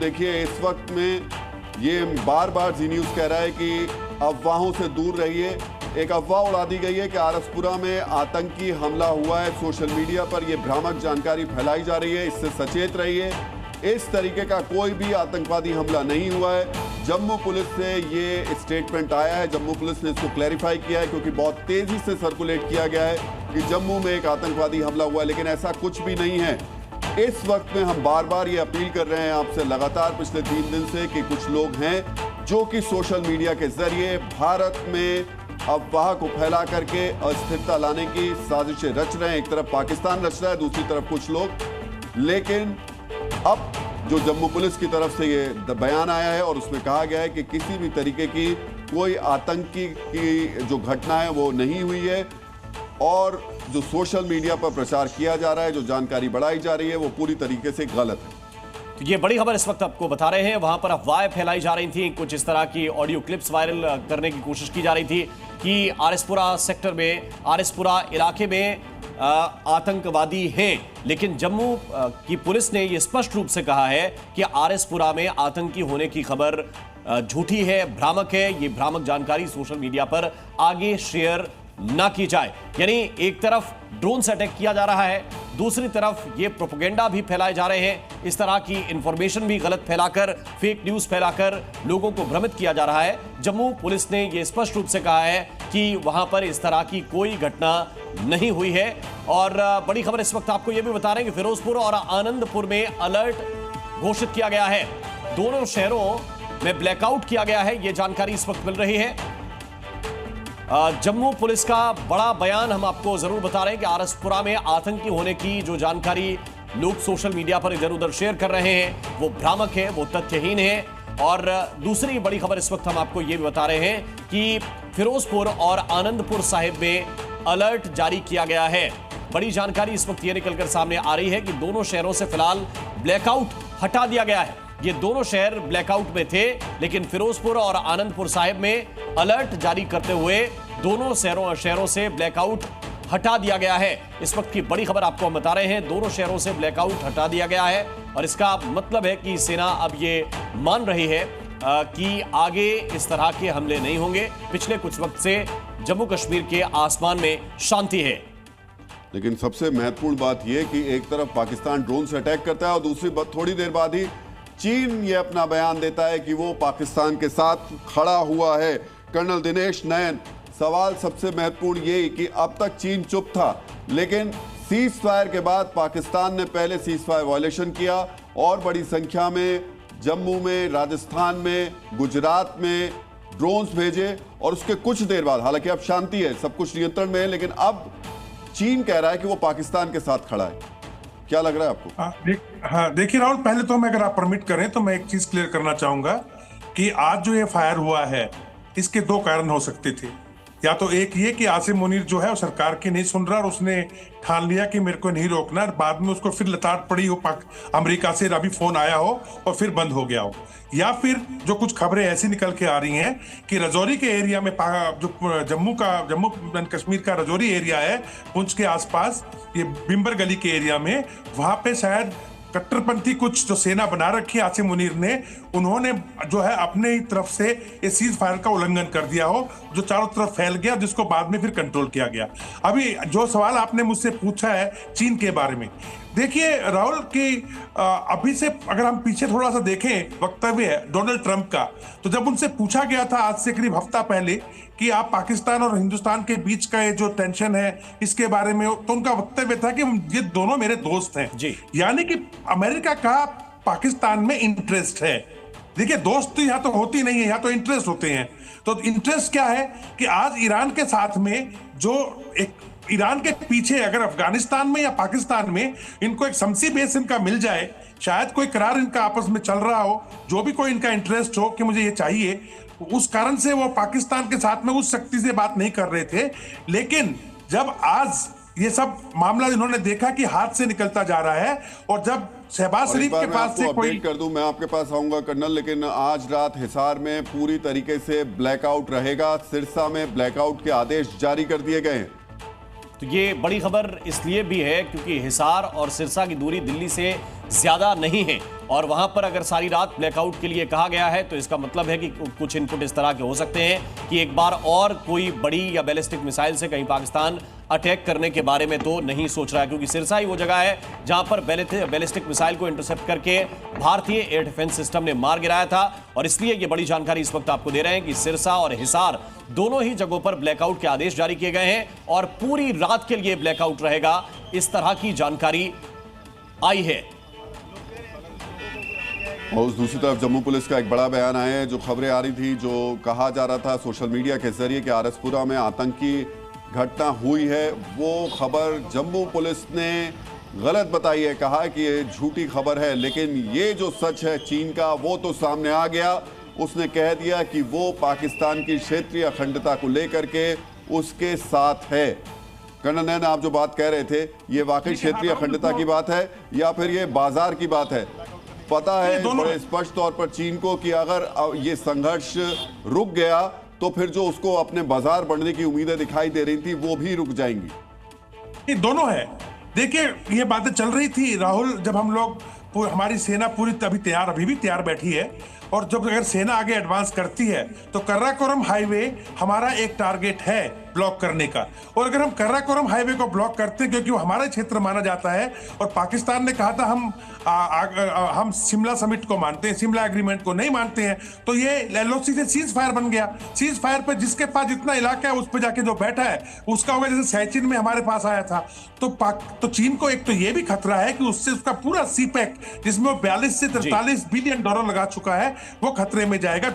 देखिए इस वक्त में ये बार बार जी न्यूज़ कह रहा है कि अफवाहों से दूर रहिए। एक अफवाह उड़ा दी गई है कि आरसपुरा में आतंकी हमला हुआ है। सोशल मीडिया पर यह भ्रामक जानकारी फैलाई जा रही है, इससे सचेत रहिए। इस तरीके का कोई भी आतंकवादी हमला नहीं हुआ है। जम्मू पुलिस से ये स्टेटमेंट आया है, जम्मू पुलिस ने इसको क्लैरिफाई किया है क्योंकि बहुत तेजी से सर्कुलेट किया गया है कि जम्मू में एक आतंकवादी हमला हुआ है, लेकिन ऐसा कुछ भी नहीं है। इस वक्त में हम बार बार ये अपील कर रहे हैं आपसे लगातार पिछले 3 दिन से कि कुछ लोग हैं जो कि सोशल मीडिया के जरिए भारत में अफवाह को फैला करके अस्थिरता लाने की साजिशें रच रहे हैं। एक तरफ पाकिस्तान रच रहा है, दूसरी तरफ कुछ लोग। लेकिन अब जो जम्मू पुलिस की तरफ से ये बयान आया है और उसमें कहा गया है कि किसी भी तरीके की कोई आतंकी की जो घटना है वो नहीं हुई है, और जो सोशल मीडिया पर प्रचार किया जा रहा है, जो जानकारी बढ़ाई जा रही है, वो पूरी तरीके से गलत है। तो ये बड़ी खबर इस वक्त आपको बता रहे हैं। वहां पर अफवाहें फैलाई जा रही थी, कुछ इस तरह की ऑडियो क्लिप्स वायरल करने की कोशिश की जा रही थी कि आरएसपुरा सेक्टर में, आरएसपुरा इलाके में आतंकवादी हैं। लेकिन जम्मू की पुलिस ने यह स्पष्ट रूप से कहा है कि आरएसपुरा में आतंकी होने की खबर झूठी है, भ्रामक है। ये भ्रामक जानकारी सोशल मीडिया पर आगे शेयर ना की जाए। यानी एक तरफ ड्रोन से अटैक किया जा रहा है, दूसरी तरफ ये प्रोपेगेंडा भी फैलाए जा रहे हैं। इस तरह की इंफॉर्मेशन भी गलत फैलाकर, फेक न्यूज फैलाकर लोगों को भ्रमित किया जा रहा है। जम्मू पुलिस ने यह स्पष्ट रूप से कहा है कि वहां पर इस तरह की कोई घटना नहीं हुई है। और बड़ी खबर इस वक्त आपको यह भी बता रहे हैं कि फिरोजपुर और आनंदपुर में अलर्ट घोषित किया गया है। दोनों शहरों में ब्लैकआउट किया गया है, यह जानकारी इस वक्त मिल रही है। जम्मू पुलिस का बड़ा बयान हम आपको जरूर बता रहे हैं कि आरएसपुरा में आतंकी होने की जो जानकारी लोग सोशल मीडिया पर इधर उधर शेयर कर रहे हैं वो भ्रामक है, वो तथ्यहीन है। और दूसरी बड़ी खबर इस वक्त हम आपको यह भी बता रहे हैं कि फिरोजपुर और आनंदपुर साहिब में अलर्ट जारी किया गया है। बड़ी जानकारी इस वक्त यह निकलकर सामने आ रही है कि दोनों शहरों से फिलहाल ब्लैकआउट हटा दिया गया है। ये दोनों शहर ब्लैकआउट में थे, लेकिन फिरोजपुर और आनंदपुर साहिब में अलर्ट जारी करते हुए दोनों शहरों से ब्लैकआउट हटा दिया गया है। इस वक्त की बड़ी खबर आपको हम बता रहे हैं, दोनों शहरों से ब्लैकआउट हटा दिया गया है। और इसका मतलब है कि सेना अब ये मान रही है कि आगे इस तरह के हमले नहीं होंगे। पिछले कुछ वक्त से जम्मू कश्मीर के आसमान में शांति है। लेकिन सबसे महत्वपूर्ण बात यह कि एक तरफ पाकिस्तान ड्रोन से अटैक करता है और दूसरी थोड़ी देर बाद ही चीन ये अपना बयान देता है कि वो पाकिस्तान के साथ खड़ा हुआ है। कर्नल दिनेश नयन, सवाल सबसे महत्वपूर्ण ये कि अब तक चीन चुप था, लेकिन सीज फायर के बाद पाकिस्तान ने पहले सीज फायर वायलेशन किया और बड़ी संख्या में जम्मू में, राजस्थान में, गुजरात में ड्रोन्स भेजे, और उसके कुछ देर बाद, हालांकि अब शांति है, सब कुछ नियंत्रण में है, लेकिन अब चीन कह रहा है कि वो पाकिस्तान के साथ खड़ा है। क्या लग रहा है आपको? देखिए राहुल, पहले तो मैं, अगर आप परमिट करें तो मैं एक चीज क्लियर करना चाहूंगा कि आज जो ये फायर हुआ है इसके 2 कारण हो सकते थे। या तो एक ये कि आसिम मुनीर जो है वो सरकार की नहीं सुन रहा और उसने ठान लिया कि मेरे को नहीं रोकना, बाद में उसको फिर लताड़ पड़ी हो, अमेरिका से अभी फोन आया हो और फिर बंद हो गया हो। या फिर जो कुछ खबरें ऐसी निकल के आ रही हैं कि रजौरी के एरिया में, जो जम्मू कश्मीर का रजौरी एरिया है, पुंछ के आसपास, ये बिम्बर गली के एरिया में, वहां पे शायद कट्टरपंथी कुछ जो सेना बना रखी है आसिम मुनीर ने, उन्होंने जो है अपने ही तरफ से ये सीज फायर का उल्लंघन कर दिया हो, जो चारों तरफ फैल गया, जिसको बाद में फिर कंट्रोल किया गया। अभी जो सवाल आपने मुझसे पूछा है चीन के बारे में, देखिए राहुल कि अभी से अगर हम पीछे थोड़ा सा देखें वक्तव्य है डोनाल्ड ट्रंप का, तो जब उनसे पूछा गया था आज से करीब हफ्ता पहले कि आप पाकिस्तान और हिंदुस्तान के बीच का ये जो टेंशन है इसके बारे में, तो उनका वक्तव्य था कि ये दोनों मेरे दोस्त हैं जी। यानी कि अमेरिका का पाकिस्तान में इंटरेस्ट है। देखिए दोस्त यहाँ तो होती नहीं है, यहाँ तो इंटरेस्ट होते हैं। तो इंटरेस्ट क्या है कि आज ईरान के साथ में, जो एक ईरान के पीछे अगर अफगानिस्तान में या पाकिस्तान में इनको एक शमसी बेस इनका मिल जाए, शायद कोई करार इनका आपस में चल रहा हो, जो भी कोई इनका इंटरेस्ट हो कि मुझे ये चाहिए, उस कारण से वो पाकिस्तान के साथ में उस शक्ति से बात नहीं कर रहे थे। लेकिन जब आज ये सब मामला इन्होंने देखा कि हाथ से निकलता जा रहा है, और जब शहबाज शरीफ के पास से कोई कर दूं, मैं आपके पास आऊंगा कर्नल, लेकिन आज रात हिसार में पूरी तरीके से ब्लैकआउट रहेगा। सिरसा में ब्लैकआउट के आदेश जारी कर दिए गए हैं। तो ये बड़ी खबर इसलिए भी है क्योंकि हिसार और सिरसा की दूरी दिल्ली से ज्यादा नहीं है और वहां पर अगर सारी रात ब्लैकआउट के लिए कहा गया है तो इसका मतलब है कि कुछ इनपुट इस तरह के हो सकते हैं कि एक बार और कोई बड़ी या बैलिस्टिक मिसाइल से कहीं पाकिस्तान अटैक करने के बारे में तो नहीं सोच रहा है, क्योंकि सिरसा ही वो जगह है जहां पर बैलिस्टिक मिसाइल को इंटरसेप्ट करके भारतीय एयर डिफेंस सिस्टम ने मार गिराया था। और इसलिए ये बड़ी जानकारी इस वक्त आपको दे रहे हैं कि सिरसा और हिसार दोनों ही जगहों पर ब्लैकआउट के आदेश जारी किए गए हैं और पूरी रात के लिए ब्लैकआउट रहेगा, इस तरह की जानकारी आई है। और दूसरी तरफ जम्मू पुलिस का एक बड़ा बयान आया है। जो खबरें आ रही थी, जो कहा जा रहा था सोशल मीडिया के जरिए कि आरएसपुरा में आतंकी घटना हुई है, वो खबर जम्मू पुलिस ने गलत बताई है, कहा है कि ये झूठी खबर है। लेकिन ये जो सच है चीन का, वो तो सामने आ गया। उसने कह दिया कि वो पाकिस्तान की क्षेत्रीय अखंडता को लेकर के उसके साथ है। कर्नल नैन, आप जो बात कह रहे थे, ये वाकई क्षेत्रीय अखंडता की बात है या फिर ये बाजार की बात है? पता है बड़े स्पष्ट तौर पर चीन को कि अगर ये संघर्ष रुक गया तो फिर जो उसको अपने बाजार बढ़ने की उम्मीदें दिखाई दे रही थी वो भी रुक जाएंगी। ये दोनों है। देखिए, ये बातें चल रही थी राहुल, जब हम लोग हमारी सेना पूरी अभी भी तैयार बैठी है। और जब अगर सेना आगे एडवांस करती है तो कर्राकोरम हाईवे हमारा एक टारगेट है ब्लॉक करने का। और अगर हम कर्राकोरम हाईवे को ब्लॉक करते हैं, क्योंकि वो हमारा क्षेत्र माना जाता है, और पाकिस्तान ने कहा था हम शिमला समिट को मानते हैं, शिमला एग्रीमेंट को नहीं मानते हैं, तो ये एलओसी से सीज फायर बन गया। सीज फायर पे जिसके पास जितना इलाका है उस पे जाके जो बैठा है उसका होगा, जैसे सैचिन में हमारे पास आया था। तो चीन को एक तो ये भी खतरा है कि उससे उसका पूरा सीपैक, जिसमें वो 42 से 43 बिलियन डॉलर लगा चुका है, वो खतरे में जाएगा।